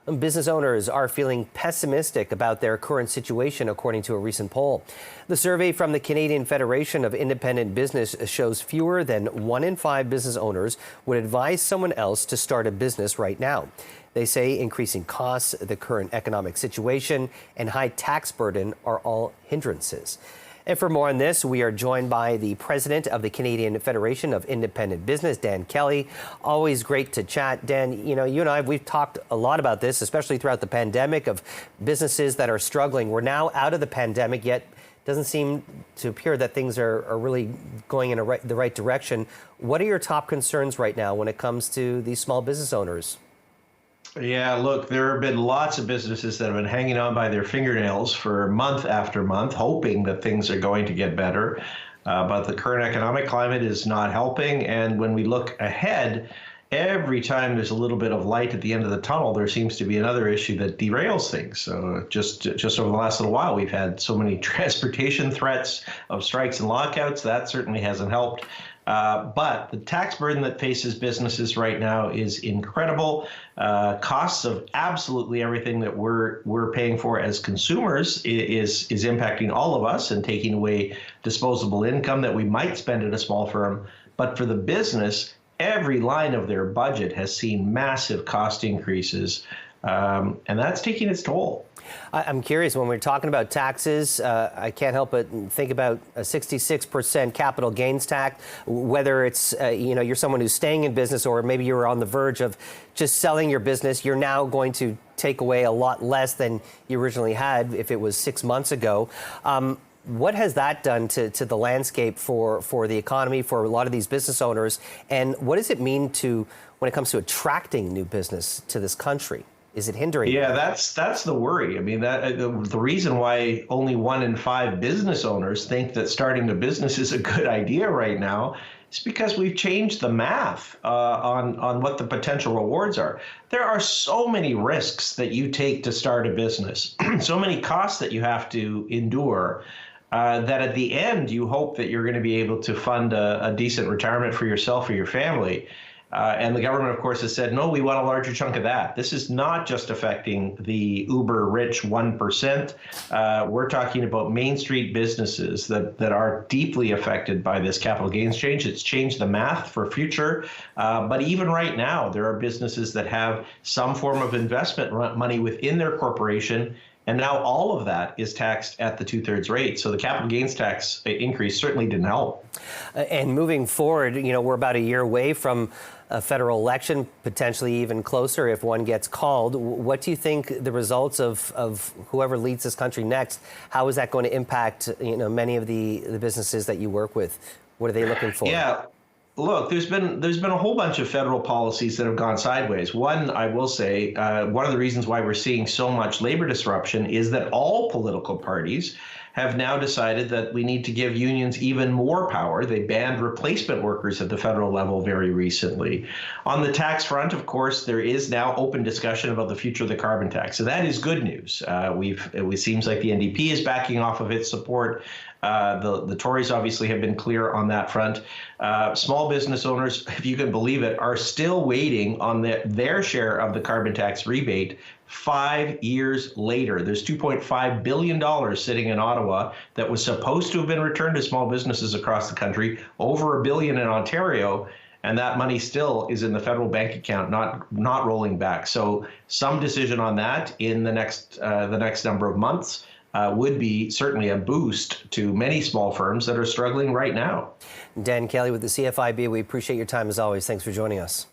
Business owners are feeling pessimistic about their current situation, according to a recent poll. The survey from the Canadian Federation of Independent Business shows fewer than 1 in 5 business owners would advise someone else to start a business right now. They say increasing costs, the current economic situation, and high tax burden are all hindrances. And for more on this, we are joined by the president of the Canadian Federation of Independent Business, Dan Kelly. Always great to chat. Dan, you and I, we've talked a lot about this, especially throughout the pandemic, of businesses that are struggling. We're now out of the pandemic, yet it doesn't seem to appear that things are really going in the right direction. What are your top concerns right now when it comes to these small business owners? Yeah, look, there have been lots of businesses that have been hanging on by their fingernails for month after month, hoping that things are going to get better. But the current economic climate is not helping. And when we look ahead, every time there's a little bit of light at the end of the tunnel, there seems to be another issue that derails things. So just over the last little while, we've had so many transportation threats of strikes and lockouts. That certainly hasn't helped. But the tax burden that faces businesses right now is incredible. Costs of absolutely everything that we're paying for as consumers is impacting all of us and taking away disposable income that we might spend at a small firm. But for the business, every line of their budget has seen massive cost increases, and that's taking its toll. I'm curious, when we're talking about taxes, I can't help but think about a 66% capital gains tax, whether it's, you're someone who's staying in business or maybe you're on the verge of just selling your business. You're now going to take away a lot less than you originally had if it was 6 months ago. What has that done to the landscape for the economy, for a lot of these business owners? And what does it mean when it comes to attracting new business to this country? Is it hindering? Yeah, that's the worry. I mean, the reason why only 1 in 5 business owners think that starting a business is a good idea right now is because we've changed the math on what the potential rewards are. There are so many risks that you take to start a business, so many costs that you have to endure. That at the end, you hope that you're going to be able to fund a decent retirement for yourself or your family. And the government, of course, has said, no, we want a larger chunk of that. This is not just affecting the uber rich 1%. We're talking about Main Street businesses that are deeply affected by this capital gains change. It's changed the math for future. But even right now, there are businesses that have some form of investment money within their corporation. And now all of that is taxed at the 2/3 rate. So the capital gains tax increase certainly didn't help. And moving forward, we're about a year away from a federal election, potentially even closer if one gets called. What do you think the results of whoever leads this country next, how is that going to impact, many of the businesses that you work with? What are they looking for? Yeah. Look, there's been a whole bunch of federal policies that have gone sideways. One, I will say, one of the reasons why we're seeing so much labor disruption is that all political parties have now decided that we need to give unions even more power. They banned replacement workers at the federal level very recently. On the tax front, of course, there is now open discussion about the future of the carbon tax. So that is good news. It seems like the NDP is backing off of its support. The Tories obviously have been clear on that front. Small business owners, if you can believe it, are still waiting on their share of the carbon tax rebate 5 years later. There's $2.5 billion sitting in Ottawa that was supposed to have been returned to small businesses across the country, over $1 billion in Ontario, and that money still is in the federal bank account, not rolling back. So some decision on that in the next number of months would be certainly a boost to many small firms that are struggling right now. Dan Kelly with the CFIB, we appreciate your time as always. Thanks for joining us.